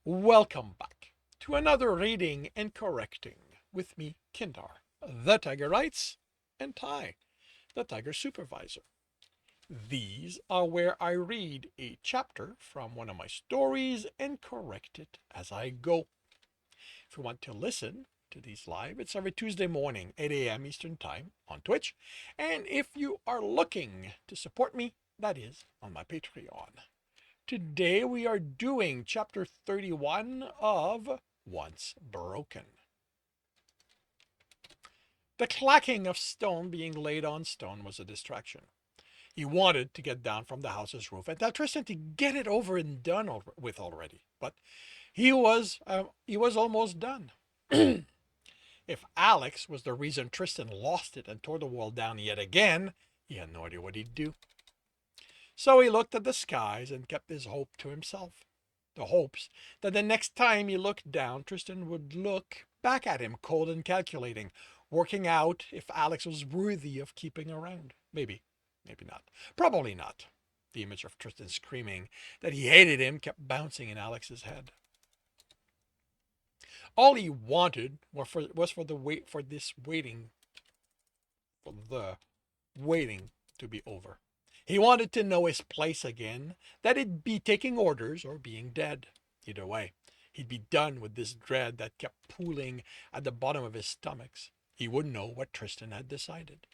Welcome back to another reading and correcting with me, Kindar, the Tiger Writes, and Ty, the Tiger Supervisor. These are where I read a chapter from one of my stories and correct it as I go. If you want to listen to these live, it's every Tuesday morning, 8 a.m. Eastern Time on Twitch. And if you are looking to support me, that is on my Patreon. Today we are doing chapter 31 of Once Broken. The clacking of stone being laid on stone was a distraction. He wanted to get down from the house's roof and tell Tristan to get it over and done with already, but he was almost done. If Alex was the reason Tristan lost it and tore the wall down yet again, he had no idea what he'd do. So he looked at the skies and kept his hope to himself. The hopes that the next time he looked down, Tristan would look back at him, cold and calculating, working out if Alex was worthy of keeping around. Maybe, maybe not. Probably not. The image of Tristan screaming that he hated him kept bouncing in Alex's head. All he wanted was for the waiting to be over. He wanted to know his place again, that it'd be taking orders or being dead. Either way, he'd be done with this dread that kept pooling at the bottom of his stomach. He would know what Tristan had decided.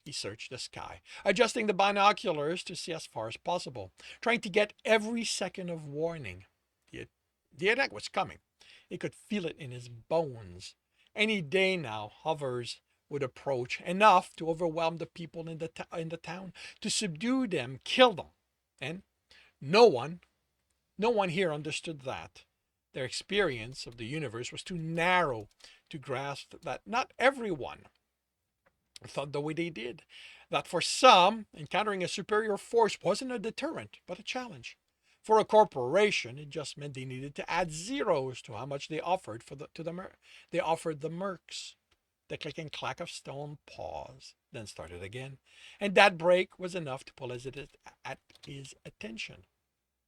He searched the sky, adjusting the binoculars to see as far as possible, trying to get every second of warning. The attack was coming. He could feel it in his bones. Any day now, hovers would approach, enough to overwhelm the people in the town, to subdue them, kill them. And no one here understood that. Their experience of the universe was too narrow to grasp that not everyone thought the way they did. That for some, encountering a superior force wasn't a deterrent, but a challenge. For a corporation, it just meant they needed to add zeros to how much they offered they offered the mercs. The click and clack of stone paused, then started again, and that break was enough to pull at his attention.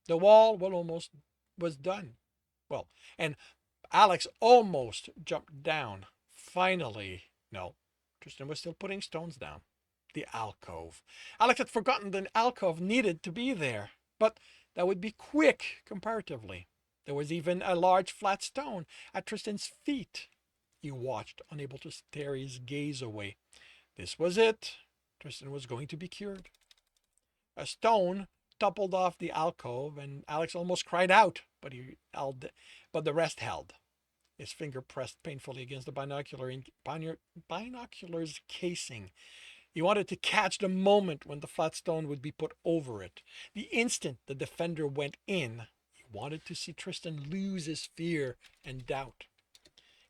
The wall was done. Well, and Alex almost jumped down. Finally, no, Tristan was still putting stones down. The alcove. Alex had forgotten the alcove needed to be there, but that would be quick comparatively. There was even a large flat stone at Tristan's feet. He watched, unable to tear his gaze away. This was it. Tristan was going to be cured. A stone toppled off the alcove, and Alex almost cried out, but the rest held. His finger pressed painfully against the binocular's casing. He wanted to catch the moment when the flat stone would be put over it. The instant the defender went in, he wanted to see Tristan lose his fear and doubt.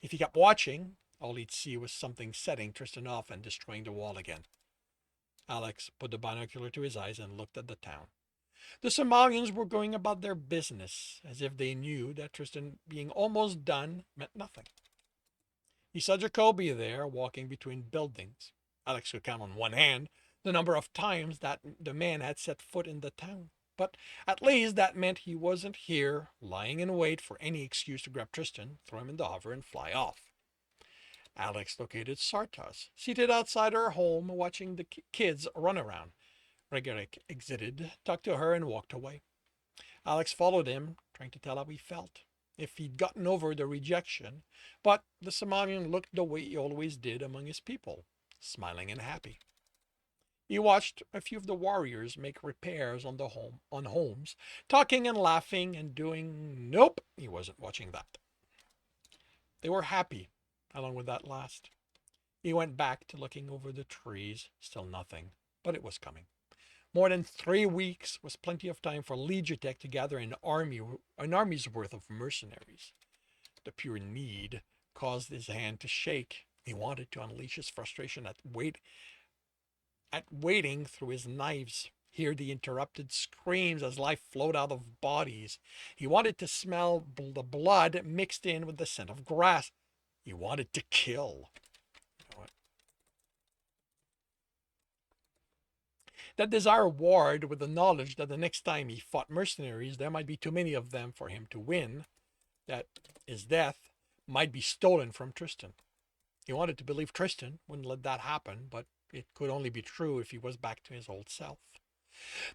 If he kept watching, all he'd see was something setting Tristan off and destroying the wall again. Alex put the binocular to his eyes and looked at the town. The Somalians were going about their business, as if they knew that Tristan being almost done meant nothing. He saw Jacoby there, walking between buildings. Alex could count on one hand the number of times that the man had set foot in the town. But at least that meant he wasn't here, lying in wait for any excuse to grab Tristan, throw him in the hover, and fly off. Alex located Sartas, seated outside her home, watching the kids run around. Regeric exited, talked to her, and walked away. Alex followed him, trying to tell how he felt, if he'd gotten over the rejection, but the Somalian looked the way he always did among his people, smiling and happy. He watched a few of the warriors make repairs on homes, talking and laughing and doing. Nope, he wasn't watching that. They were happy, along with that last. He went back to looking over the trees, still nothing, but it was coming. More than 3 weeks was plenty of time for Legitech to gather an army's worth of mercenaries. The pure need caused his hand to shake. He wanted to unleash his frustration at waiting through his knives, hear the interrupted screams as life flowed out of bodies. He wanted to smell the blood mixed in with the scent of grass. He wanted to kill. That desire warred with the knowledge that the next time he fought mercenaries, there might be too many of them for him to win. that his death might be stolen from Tristan. He wanted to believe Tristan wouldn't let that happen, but it could only be true if he was back to his old self.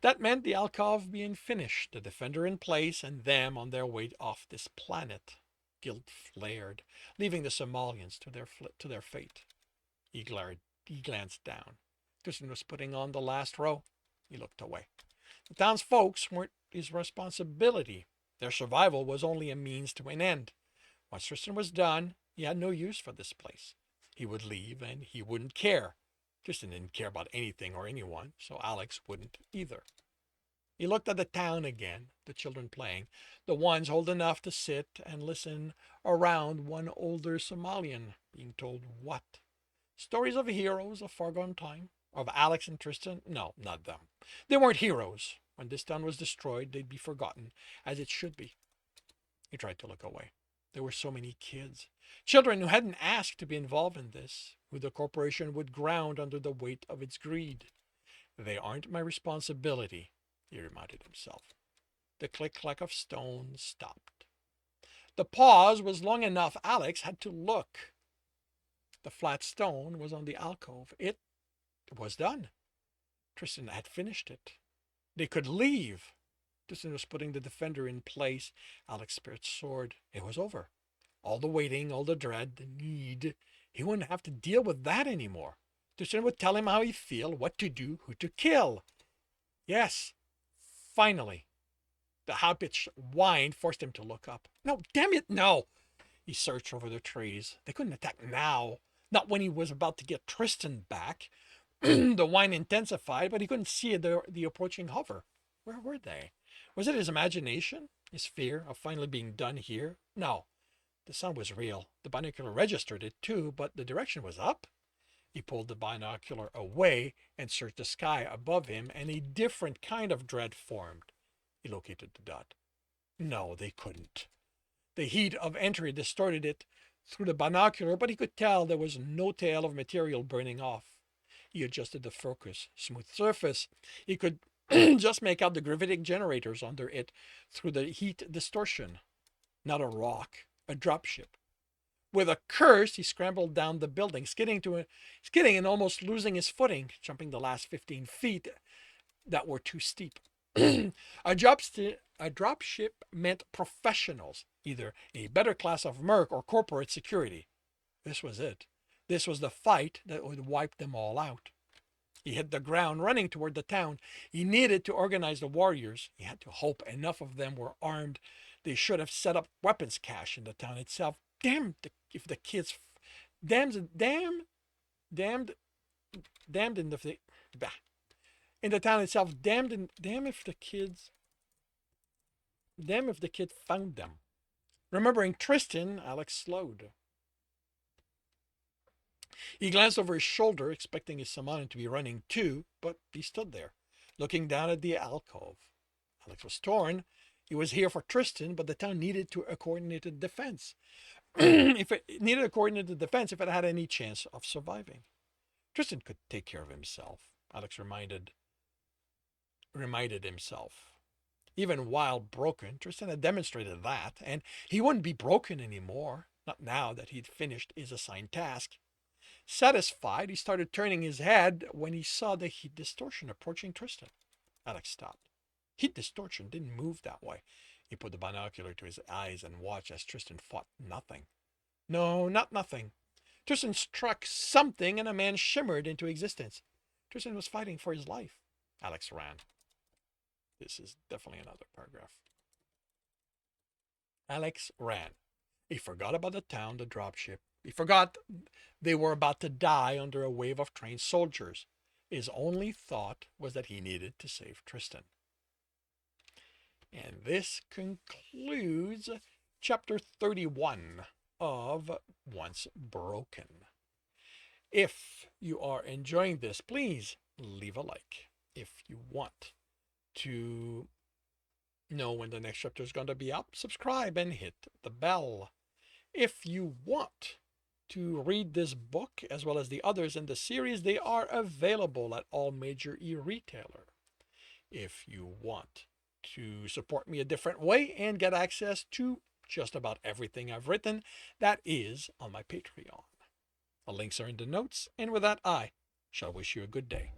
That meant the alcove being finished, the defender in place, and them on their way off this planet. Guilt flared, leaving the Somalians to their fate. He glanced down. Tristan was putting on the last row. He looked away. The town's folks weren't his responsibility. Their survival was only a means to an end. Once Tristan was done, he had no use for this place. He would leave and he wouldn't care. Tristan didn't care about anything or anyone, so Alex wouldn't either. He looked at the town again, the children playing, the ones old enough to sit and listen around one older Somalian being told what? Stories of heroes of foregone time? Of Alex and Tristan? No, not them. They weren't heroes. When this town was destroyed, they'd be forgotten, as it should be. He tried to look away. There were so many kids. Children who hadn't asked to be involved in this, who the corporation would ground under the weight of its greed. They aren't my responsibility, he reminded himself. The click-clack of stones stopped. The pause was long enough. Alex had to look. The flat stone was on the alcove. It was done. Tristan had finished it. They could leave. Tristan was putting the defender in place. Alex's spirit soared. It was over. All the waiting, all the dread, the need. He wouldn't have to deal with that anymore. Tristan would tell him how he feel, what to do, who to kill. Yes, finally. The high-pitched whine forced him to look up. No, damn it, no! He searched over the trees. They couldn't attack now. Not when he was about to get Tristan back. The whine intensified, but he couldn't see the approaching hover. Where were they? Was it his imagination? His fear of finally being done here? No. The sound was real. The binocular registered it too, but the direction was up. He pulled the binocular away and searched the sky above him, and a different kind of dread formed. He located the dot. No, they couldn't. The heat of entry distorted it through the binocular, but he could tell there was no tail of material burning off. He adjusted the focus. Smooth surface. He could just make out the gravitic generators under it through the heat distortion. Not a rock, a dropship. With a curse, he scrambled down the building, skidding and almost losing his footing, jumping the last 15 feet that were too steep. A dropship meant professionals, either a better class of merc or corporate security. This was it. This was the fight that would wipe them all out. He hit the ground, running toward the town. He needed to organize the warriors. He had to hope enough of them were armed. They should have set up weapons cache in the town itself. Damn if the kids, damned in the town itself. Damn if the kid found them. Remembering Tristan, Alex slowed. He glanced over his shoulder, expecting his Somalian to be running too, but he stood there, looking down at the alcove. Alex was torn. He was here for Tristan, but the town needed a coordinated defense. If it needed a coordinated defense, if it had any chance of surviving. Tristan could take care of himself, Alex reminded himself. Even while broken, Tristan had demonstrated that, and he wouldn't be broken anymore, not now that he'd finished his assigned task. Satisfied, he started turning his head when he saw the heat distortion approaching Tristan. Alex stopped. Heat distortion didn't move that way. He put the binocular to his eyes and watched as Tristan fought nothing. No, not nothing. Tristan struck something and a man shimmered into existence. Tristan was fighting for his life. Alex ran. This is definitely another paragraph. Alex ran. He forgot about the town, the dropship. He forgot they were about to die under a wave of trained soldiers. His only thought was that he needed to save Tristan. And this concludes chapter 31 of Once Broken. If you are enjoying this, please leave a like. If you want to know when the next chapter is going to be up, subscribe and hit the bell. If you want to read this book as well as the others in the series, they are available at all major e-retailer. If you want to support me a different way and get access to just about everything I've written, that is on my Patreon. The links are in the notes, and with that, I shall wish you a good day.